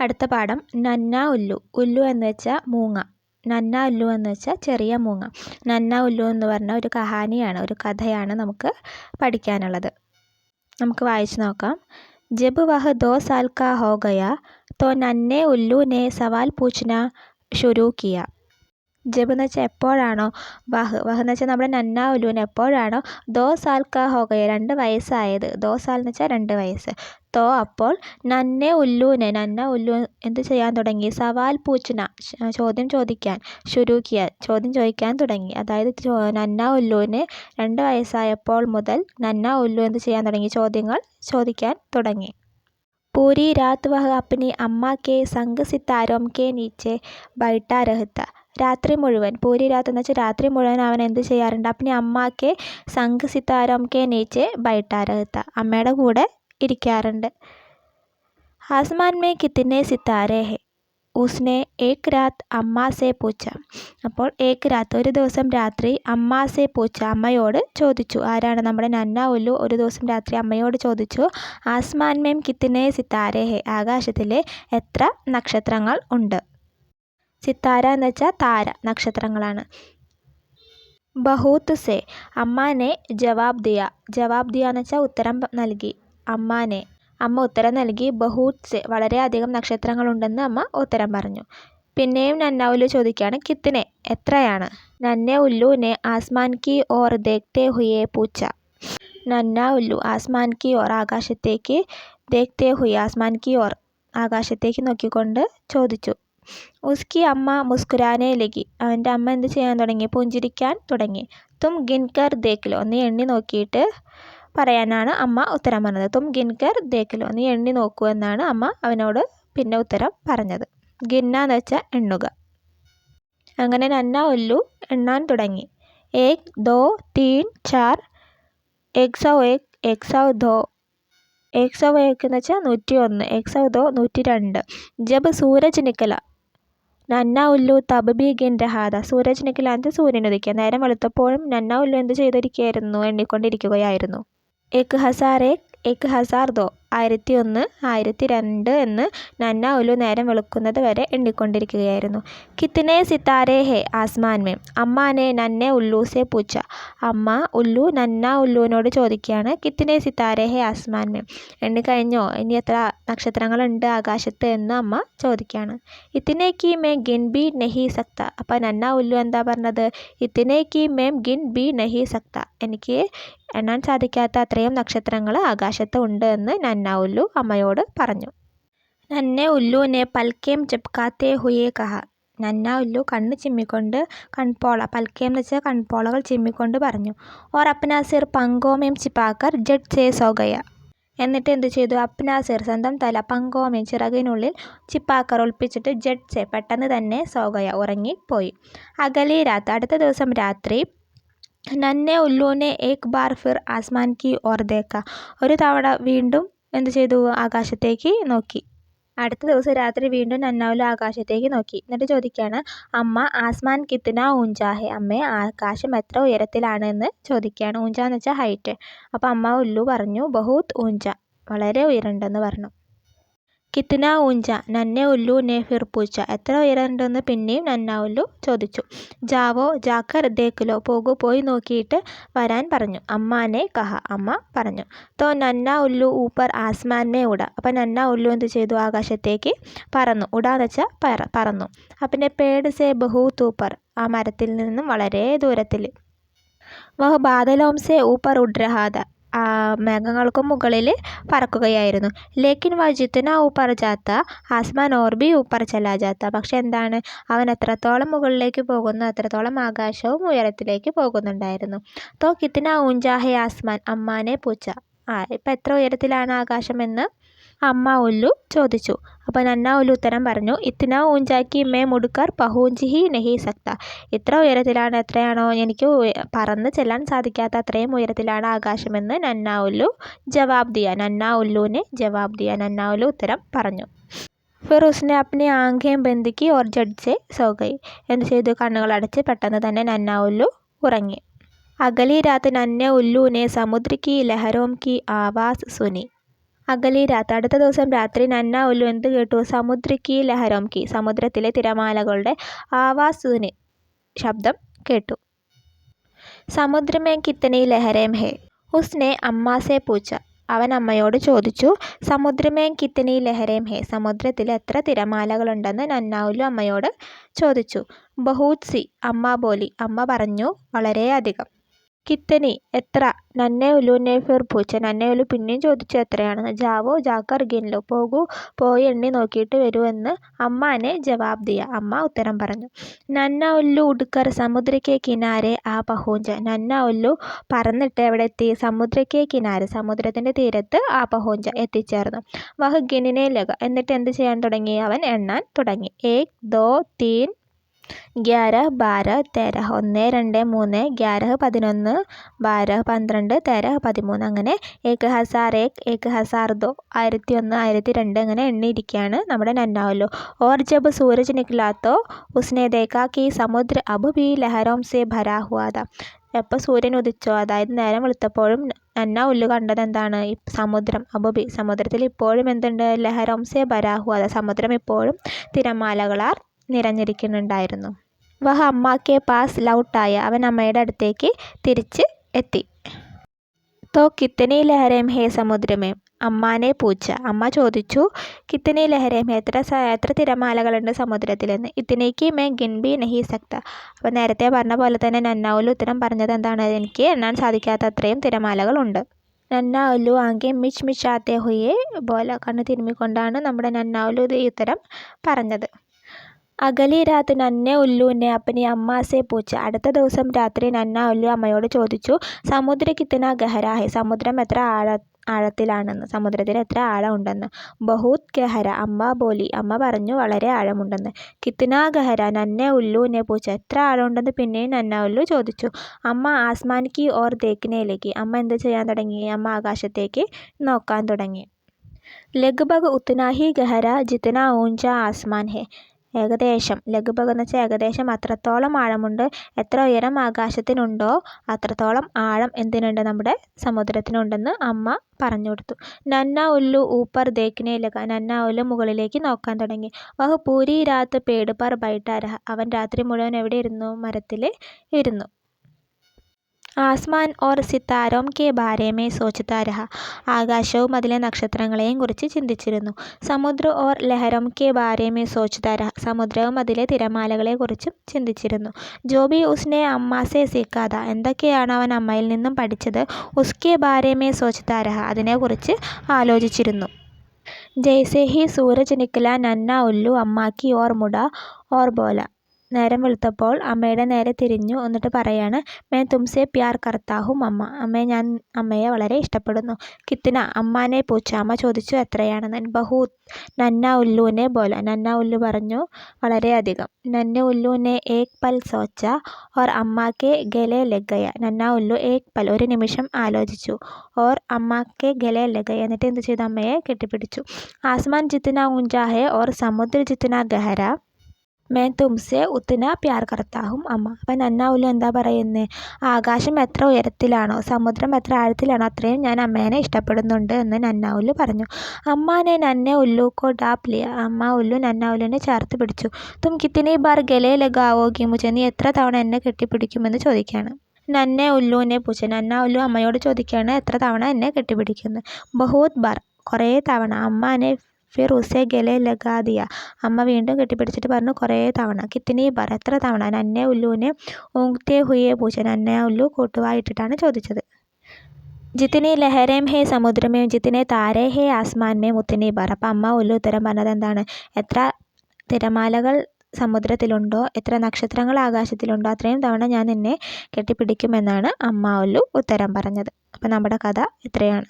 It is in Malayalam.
അടുത്ത പാഠം നന്ന ഉല്ലു. ഉല്ലു എന്ന് വെച്ചാൽ മൂങ്ങ. നന്ന ഉല്ലു എന്ന് വെച്ചാൽ ചെറിയ മൂങ്ങ. നന്ന ഉല്ലു എന്ന് പറഞ്ഞ ഒരു കഹാനിയാണ്, ഒരു കഥയാണ് നമുക്ക് പഠിക്കാനുള്ളത്. നമുക്ക് വായിച്ചു നോക്കാം. ജബ് വഹ് 2 साल का हो गया तो नन्हे उल्लू ने सवाल पूछना शुरू किया. ജബ് എന്ന് വെച്ചാൽ എപ്പോഴാണോ, വഹ് എന്ന് വെച്ചാൽ നമ്മുടെ നന്ന ഉല്ലുവിന് എപ്പോഴാണോ 2 साल का हो गया 2 വയസ്സായത്, 2 साल എന്ന് വെച്ചാൽ 2 വയസ്സ്, തോ അപ്പോൾ നന്ന ഉല്ലു എന്ത് ചെയ്യാൻ തുടങ്ങി, സവാൽ പൂച്ചന ചോദ്യം ചോദിക്കാൻ, ശുരൂക്കിയ ചോദ്യം ചോദിക്കാൻ തുടങ്ങി. അതായത് നന്ന ഉല്ലുവിന് 2 വയസ്സായപ്പോൾ മുതൽ നന്ന ഉല്ലു എന്ത് ചെയ്യാൻ തുടങ്ങി, ചോദ്യങ്ങൾ ചോദിക്കാൻ തുടങ്ങി. पूरी रात वह अपनी अम्मा के संग सितारों के नीचे बैठा रहता. രാത്രി മുഴുവൻ, പൂരി രാത്ത് എന്ന് വെച്ചാൽ രാത്രി മുഴുവൻ അവൻ എന്ത് ചെയ്യാറുണ്ട്, അപ്പനി അമ്മാക്കെ സംഘ് സിതാരം കെ നീച്ചെ ബൈഠാ രഹത്ത, അമ്മയുടെ കൂടെ ഇരിക്കാറുണ്ട്. ആസ്മാൻ മേ കിത്തനെ സിത്താരെ ഹെ ഉസ്നെ ഏക് രാത് അമ്മാ സെ പൂച്ച. അപ്പോൾ ഏക് രാത്ത് ഒരു ദിവസം രാത്രി, അമ്മാ സെ പൂച്ച അമ്മയോട് ചോദിച്ചു. ആരാണ്, നമ്മുടെ നന്ന ഉല്ലു ഒരു ദിവസം രാത്രി അമ്മയോട് ചോദിച്ചു, ആസ്മാൻ മേം കിത്തനെ സിത്താരെ ഹെ, ആകാശത്തിലെ എത്ര നക്ഷത്രങ്ങൾ ഉണ്ട്. സിത്താര എന്ന് വെച്ചാൽ താര, നക്ഷത്രങ്ങളാണ്. ബഹൂത്ത് സെ അമ്മാനെ ജവാബ് ദിയ. ജവാബ് ദിയ എന്ന് വെച്ചാൽ ഉത്തരം നൽകി. അമ്മ ഉത്തരം നൽകി. ബഹൂത്ത് സെ വളരെയധികം നക്ഷത്രങ്ങളുണ്ടെന്ന് അമ്മ ഉത്തരം പറഞ്ഞു. പിന്നെയും നന്ന ഉല്ലു ചോദിക്കുകയാണ്, കിത്തനെ എത്രയാണ്. നന്നെ ഉല്ലുനെ ആസ്മാൻ കി ഓർ ദേഖ്തേ ഹുയെ പൂച്ച. നന്ന ഉല്ലു ആസ്മാൻ കി ഓർ ആകാശത്തേക്ക്, ദേഖ്തേ ഹുയെ ആസ്മാൻ കി ഓർ ആകാശത്തേക്ക് നോക്കിക്കൊണ്ട് ചോദിച്ചു. ഉസ്കി അമ്മ മുസ്കുരാനെ ലഗി. അവൻ്റെ അമ്മ എന്ത് ചെയ്യാൻ തുടങ്ങി, പുഞ്ചിരിക്കാൻ തുടങ്ങി. തും ഗിൻകർ ദേഖ്ലോ, നീ എണ്ണി നോക്കിയിട്ട് പറയാനാണ് അമ്മ ഉത്തരം പറഞ്ഞത്. തും ഗിൻകർ ദേഖ്ലോ, നീ എണ്ണി നോക്കൂ എന്നാണ് അമ്മ അവനോട് പിന്നെ ഉത്തരം പറഞ്ഞത്. ഗിന്ന എന്ന് വെച്ചാൽ എണ്ണുക. അങ്ങനെ നന്ന ഉല്ലു എണ്ണാൻ തുടങ്ങി. 1 2 3 4 101 102 101 എന്ന് വെച്ചാൽ 101, 102 102. ജബ് സൂരജ് നിക്കല നന്ന ഉല്ലു തബ് ബി ഗിൻ രഹാദ. സൂരജ് നിക്കല എന്ന് സൂര്യൻ ഉദിക്കുക. നേരം വെളുത്തപ്പോഴും നന്ന ഉല്ലു എന്ത് ചെയ്തിരിക്കുകയായിരുന്നു, എണ്ണിക്കൊണ്ടിരിക്കുകയായിരുന്നു. 1001 2 1001 1002 എന്ന് നന്ന ഉല്ലു നേരം വെളുക്കുന്നത് വരെ എണ്ണിക്കൊണ്ടിരിക്കുകയായിരുന്നു. കിത്തനെ സിത്താരെ ഹെ ആസ്മാൻ മേം അമ്മാനെ നന്നെ ഉല്ലു സെ പൂച്ച. അമ്മ ഉല്ലു നന്ന ഉല്ലുവിനോട് ചോദിക്കുകയാണ്, കിത്തനെ സിത്താരെ ഹെ ആസ്മാൻ മേം, എണ്ണിക്കഴിഞ്ഞോ, ഇനി എത്ര നക്ഷത്രങ്ങളുണ്ട് ആകാശത്ത് എന്ന് അമ്മ ചോദിക്കുകയാണ്. ഇത്തിനെ കി മേ ഗിൻ ബി നഹി സക്ത. അപ്പം നന്ന ഉല്ലു എന്താ പറഞ്ഞത്, ഇത്തിനെ കി മേം ഗിൻ ബി നഹി സക്ത, എനിക്ക് എണ്ണാൻ സാധിക്കാത്ത അത്രയും നക്ഷത്രങ്ങൾ ആകാശത്ത് ഉണ്ട് എന്ന് നന്ന ഉല്ലു അമ്മയോട് പറഞ്ഞു. നന്നെ ഉല്ലുവിനെ പൽക്കേം ചപ്കാത്തെ ഹുയെ കഹ. നന്ന ഉല്ലു കണ്ണ് ചിമ്മിക്കൊണ്ട്, കൺപോള, പൽക്കേം എന്ന് വെച്ചാൽ കൺപോളകൾ ചിമ്മിക്കൊണ്ട് പറഞ്ഞു. ഓർ അപ്നാ സിർ പങ്കോമേം ചിപ്പാക്കർ ജഡ് സേ സോഗയ. എന്നിട്ട് എന്ത് ചെയ്തു, അപ്നാ സിർ സ്വന്തം തല, പങ്കോമേം ചിറകിനുള്ളിൽ, ചിപ്പാക്കർ ഒളിപ്പിച്ചിട്ട്, ജഡ് സേ പെട്ടെന്ന് തന്നെ, സോഗയ ഉറങ്ങിപ്പോയി. അഗലി രാത്ത് അടുത്ത ദിവസം രാത്രി, നന്നെ ഉല്ലുവിനെ ഏക് bar fir Aasman Ki or ദേഖ. ഒരു തവണ വീണ്ടും എന്ത് ചെയ്തു, ആകാശത്തേക്ക് നോക്കി. അടുത്ത ദിവസം രാത്രി വീണ്ടും നന്ന ഉല്ലു ആകാശത്തേക്ക് നോക്കി. എന്നിട്ട് ചോദിക്കുകയാണ്, അമ്മ ആസ്മാൻ കിത്തന ഊഞ്ചാ ഹെ, അമ്മേ ആകാശം എത്ര ഉയരത്തിലാണ് എന്ന് ചോദിക്കുകയാണ്. ഊഞ്ച എന്ന് വെച്ചാൽ ഹൈറ്റ്. അപ്പോൾ അമ്മ ഉല്ലു പറഞ്ഞു, ബഹൂത്ത് ഊഞ്ച, വളരെ ഉയരമുണ്ടെന്ന് പറഞ്ഞു. കിത്തന ഊഞ്ച നന്നെ ഉല്ലു നെ ഫിർ പൂച്ച. എത്ര ഉയരമുണ്ടെന്ന് പിന്നെയും നന്ന ഉല്ലു ചോദിച്ചു. ജാവോ ജാക്കർ ദേഖ്ലോ, പോകൂ പോയി നോക്കിയിട്ട് വരാൻ പറഞ്ഞു. അമ്മാനെ കഹ, അമ്മ പറഞ്ഞു. തോ നന്ന ഉല്ലു ഊപ്പർ ആസ്മാൻ മേ ഉട. അപ്പം നന്ന ഉല്ലു എന്ത് ചെയ്തു, ആകാശത്തേക്ക് പറന്നു. ഉടാന്ന് വെച്ചാൽ പറന്നു. അപ്പം പേട് സേ ബഹൂത്ത് ഊപ്പർ, ആ മരത്തിൽ നിന്നും വളരെ ദൂരത്തിൽ. വഹ് ബാദലോം സേ ഊപ്പർ ഉഡ് രഹാദ, മേഘങ്ങൾക്കും മുകളിൽ പറക്കുകയായിരുന്നു. ലേക്കിൻ വ ജിത്തന ഊപ്പർ ജാത്ത ആസ്മാൻ ഓർ ബി ഊപ്പർ ചലാ ജാത്ത. പക്ഷെ എന്താണ്, അവൻ എത്രത്തോളം മുകളിലേക്ക് പോകുന്നു അത്രത്തോളം ആകാശവും ഉയരത്തിലേക്ക് പോകുന്നുണ്ടായിരുന്നു. തോ കിത്തന ഊഞ്ചാ ഹെ ആസ്മാൻ അമ്മാനെ പൂച്ച. ഇപ്പം എത്ര ഉയരത്തിലാണ് ആകാശമെന്ന് അമ്മ ഉല്ലു ചോദിച്ചു. അപ്പോൾ നന്ന ഉല്ലു ഉത്തരം പറഞ്ഞു, ഇത്തിന ഊഞ്ചാക്കി മേ മുടുക്കർ പഹൂഞ്ച് ഹി നഹി സക്ത. ഇത്ര ഉയരത്തിലാണ്, എത്രയാണോ എനിക്ക് പറന്ന് ചെല്ലാൻ സാധിക്കാത്ത അത്രയും ഉയരത്തിലാണ് ആകാശമെന്ന് നന്ന ഉല്ലു ജവാബ് ദിയ. നന്ന ഉല്ലുവിനെ ജവാബ് ദിയ, നന്ന ഉല്ലു ഉത്തരം പറഞ്ഞു. ഫിർ ഉസ്നെ അപ്നി ആംഖേം ബന്ദ് കി ഓർ ജഡ് സെ സോ ഗയി. എന്ത് ചെയ്തു, കണ്ണുകൾ അടച്ച് പെട്ടെന്ന് തന്നെ നന്ന ഉല്ലു ഉറങ്ങി. അഗലി രാത്ത് നന്നെ ഉല്ലുവിനെ സമുദ്ര കി ലഹരോം കി ആവാസ് സുനി. അഗലി രാത്ത് അടുത്ത ദിവസം രാത്രി നന്ന ഉല്ലു എന്ത് കേട്ടു? സമുദ്ര കി ലഹരോം കി സമുദ്രത്തിലെ തിരമാലകളുടെ ആവാസുനി ശബ്ദം കേട്ടു. സമുദ്ര മേ കിത്തനി ലഹരേം ഹേ ഉസ്നെ അമ്മാ സെ പൂച്ച അവൻ അമ്മയോട് ചോദിച്ചു. സമുദ്ര മേ കിത്തനി ലഹരേം ഹേ സമുദ്രത്തിൽ എത്ര തിരമാലകളുണ്ടെന്ന് നന്ന ഉല്ലു അമ്മയോട് ചോദിച്ചു. ബഹൂത് സി അമ്മ ബോലി അമ്മ പറഞ്ഞു, വളരെയധികം. കിത്തനി എത്ര? നന്നെ ഉല്ലുനെ ഫിർ പൂച്ച നന്നെ ഉല്ലു പിന്നെയും ചോദിച്ചു എത്രയാണെന്ന്. ജാവോ ജാക്കർ ഗിൻ ലോ പോകൂ പോയി എണ്ണി നോക്കിയിട്ട് വരൂ എന്ന് അമ്മാനെ ജവാബ് ദിയ അമ്മ ഉത്തരം പറഞ്ഞു. നന്ന ഉല്ലു ഉഡ്കർ സമുദ്ര കെ കിനാരെ ആ പഹൂഞ്ച നന്ന ഉല്ലു പറന്നിട്ട് എവിടെ എത്തി? സമുദ്ര കെ കിനാരെ സമുദ്രത്തിൻ്റെ തീരത്ത് ആ പഹൂഞ്ച എത്തിച്ചേർന്നു. വഹ് ഗിനനെ ലഗ എന്നിട്ട് എന്ത് ചെയ്യാൻ തുടങ്ങി? അവൻ എണ്ണാൻ തുടങ്ങി. 1 2 3 11 12 13 1 2 3 11 11 12 12 13 13 അങ്ങനെ 1001 1002 1001 1002 അങ്ങനെ എണ്ണിയിരിക്കുകയാണ് നമ്മുടെ നന്ന ഉല്ലു. ഓർ ജബ് സൂരജ് നിക്ലാ തോ ഉസ്നെ ദേഖാ കി സമുദ്ര അബ് ഭി ലഹരോം സെ ഭരാ ഹുവാ താ എപ്പോൾ സൂര്യൻ ഉദിച്ചോ അതായത് നേരം വെളുത്തപ്പോഴും നന്ന ഉല്ലു കണ്ടത് എന്താണ്? സമുദ്രം അബുബി സമുദ്രത്തിൽ ഇപ്പോഴും എന്തുണ്ട്? ലഹരോം സെ ഭരാ ഹുവാ താ സമുദ്രം ഇപ്പോഴും തിരമാലകളാൽ നിറഞ്ഞിരിക്കുന്നുണ്ടായിരുന്നു. വഹ അമ്മ കെ പാസ് ലൗട്ടായ അവൻ അമ്മയുടെ അടുത്തേക്ക് തിരിച്ച് എത്തി. തോ കിത്തനി ലഹരേം ഹേ സമുദ്രമേ അമ്മാനെ പൂച്ച അമ്മ ചോദിച്ചു. കിത്തനി ലഹരേം ഹേ എത്ര തിരമാലകളുണ്ട് സമുദ്രത്തിലെന്ന്. ഇത്തനേക്ക് മേ ഗിൻ ബി നഹി സക്ത അപ്പോൾ നേരത്തെ പറഞ്ഞ പോലെ തന്നെ നന്ന ഉല്ലു ഉത്തരം പറഞ്ഞത് എന്താണ്? എനിക്ക് എണ്ണാൻ സാധിക്കാത്ത അത്രയും തിരമാലകളുണ്ട്. നന്ന ഉല്ലു ആകെ മിച്ച് മിച്ചാത്തെ ഹുയെ ബോല കണ്ണ് തിരുമ്മിക്കൊണ്ടാണ് നമ്മുടെ നന്ന ഉല്ലു ഈ ഉത്തരം പറഞ്ഞത്. അഗലി രാത്ത് നന്നെ ഉല്ലുവിനെ അപ്പനി അമ്മ സെ പൂച്ച അടുത്ത ദിവസം രാത്രി നന്ന ഉല്ലു അമ്മയോട് ചോദിച്ചു. സമുദ്ര കിത്തന ഗഹര ഹെ സമുദ്രം എത്ര ആഴത്തിലാണെന്ന് സമുദ്രത്തിൽ എത്ര ആഴമുണ്ടെന്ന്. ബഹൂത് ഗഹര അമ്മ ബോലി അമ്മ പറഞ്ഞു, വളരെ ആഴമുണ്ടെന്ന്. കിത്തന ഗഹര നന്നെ ഉല്ലുവിനെ പൂച്ച എത്ര ആഴമുണ്ടെന്ന് പിന്നെയും നന്ന ഉല്ലു ചോദിച്ചു. അമ്മ ആസ്മാൻ കി ഓർ ദേഖ്നെ ലഗി അമ്മ എന്ത് ചെയ്യാൻ തുടങ്ങി? അമ്മ ആകാശത്തേക്ക് നോക്കാൻ തുടങ്ങി. ലഗ്ഭഗ് ഉത്നാ ഹി ഗഹര ജിത്ന ഊഞ്ച ആസ്മാൻ ഹെ ഏകദേശം ലഗ്ഭഗ് എന്ന് വെച്ചാൽ ഏകദേശം അത്രത്തോളം ആഴമുണ്ട്. എത്ര ഉയരം ആകാശത്തിനുണ്ടോ അത്രത്തോളം ആഴം എന്തിനുണ്ട്? നമ്മുടെ സമുദ്രത്തിനുണ്ടെന്ന് അമ്മ പറഞ്ഞു കൊടുത്തു. നന്ന ഉല്ലു ഊപ്പർ ദേഖ്നെ ലഗ നന്ന ഉല്ലു മുകളിലേക്ക് നോക്കാൻ തുടങ്ങി. വഹ് പൂരി രാത്ത് പേട് പർ ബൈഠാ രഹ അവൻ രാത്രി മുഴുവൻ എവിടെ ഇരുന്നു? മരത്തിൽ ഇരുന്നു. Aasman or സിത്താരോം K Bare may സോച്താ രഹ ആകാശവും അതിലെ നക്ഷത്രങ്ങളെയും കുറിച്ച് ചിന്തിച്ചിരുന്നു. സമുദ്ര ഓർ ലഹരോം കെ ബാരെ മേ സോച്താ രഹ സമുദ്രവും അതിലെ തിരമാലകളെ കുറിച്ചും ചിന്തിച്ചിരുന്നു. ജോ ഭി ഉസ്നെ അമ്മ സെ സീഖാ താ എന്തൊക്കെയാണ് അവൻ അമ്മയിൽ നിന്നും പഠിച്ചത്? ഉസ്കെ ബാരെ മേ സോച്താ രഹ അതിനെക്കുറിച്ച് ആലോചിച്ചിരുന്നു. ജൈസെ ഹി സൂരജ് നിക്ല നന്ന ഉല്ലു അമ്മ കി ഓർ മുട ഓർ ബോല നേരം വെളുത്തപ്പോൾ അമ്മയുടെ നേരെ തിരിഞ്ഞു എന്നിട്ട് പറയാണ്. മേ തുംസെ പ്യാർ കർത്താ ഹും അമ്മ അമ്മയെ ഞാൻ അമ്മയെ വളരെ ഇഷ്ടപ്പെടുന്നു. കിത്തന അമ്മാനെ പൂച്ച അമ്മ ചോദിച്ചു എത്രയാണെന്ന്. ബഹൂത് നന്ന ഉല്ലുവിനെ ബോല നന്ന ഉല്ലു പറഞ്ഞു, വളരെയധികം. നന്ന ഉല്ലുവിനെ ഏക് പൽ സോച്ച ഓർ അമ്മ കെ ഗലെ ലഗ് ഗയ നന്ന ഉല്ലു ഏക് പൽ ഒരു നിമിഷം ആലോചിച്ചു. ഓർ അമ്മ കെ ഗലെ ലഗ് ഗയ എന്നിട്ട് എന്ത് ചെയ്തു? അമ്മയെ കെട്ടിപ്പിടിച്ചു. ആസ്മാൻ ജിത്ന ഊഞ്ചാ ഹെ ഓർ സമുദ്ര ജിത്ന ഗഹര മേ തുംസെ ഉത്ന പ്യാർ കർത്താ ഹും അമ്മ അപ്പം നന്ന ഉല്ലു എന്താ പറയുന്നത്? ആകാശം എത്ര ഉയരത്തിലാണോ സമുദ്രം എത്ര ആഴത്തിലാണോ അത്രയും ഞാൻ അമ്മേനെ ഇഷ്ടപ്പെടുന്നുണ്ട് എന്ന് നന്ന ഉല്ലു പറഞ്ഞു. അമ്മാനെ നന്നെ ഉല്ലു കോ ഡാപ് ലിയ അമ്മ ഉല്ലു നന്ന ഉല്ലുവിനെ ചേർത്ത് പിടിച്ചു. തും കിത്തനി ബാർ ഗലെ ലഗാവോഗി മുझे നീ എത്ര തവണ എന്നെ കെട്ടിപ്പിടിക്കുമെന്ന് ചോദിക്കുകയാണ്. നന്നെ ഉല്ലുവിനെ പൂച്ച നന്ന ഉല്ലു അമ്മയോട് ചോദിക്കുകയാണ് എത്ര തവണ എന്നെ കെട്ടിപ്പിടിക്കുന്നത്. ബഹൂത് ബാർ കുറേ തവണ. അമ്മാനെ ഫിർ ഉസെ ഗലെ ലഗാ ദിയ അമ്മ വീണ്ടും കെട്ടിപ്പിടിച്ചിട്ട് പറഞ്ഞു കുറേ തവണ. കിത്തനി ബാർ എത്ര തവണ? നന്നെ ഉല്ലുവിനെ ഊങ്ക്തെ ഹുയെ പൂച്ച നന്ന ഉല്ലു കൂട്ടുവായിട്ടിട്ടാണ് ചോദിച്ചത്. ജിത്തിനി ലഹരേം ഹേ സമുദ്രമേം ജിത്തിനെ താരേ ഹേ ആസ്മാൻ മേം ഉത്തിനി ബാർ അപ്പം അമ്മ ഉല്ലു ഉത്തരം പറഞ്ഞത് എന്താണ്? എത്ര തിരമാലകൾ സമുദ്രത്തിലുണ്ടോ എത്ര നക്ഷത്രങ്ങൾ ആകാശത്തിലുണ്ടോ അത്രയും തവണ ഞാൻ നിന്നെ കെട്ടിപ്പിടിക്കുമെന്നാണ് അമ്മ ഉല്ലു ഉത്തരം പറഞ്ഞത്. അപ്പം നമ്മുടെ കഥ ഇത്രയാണ്.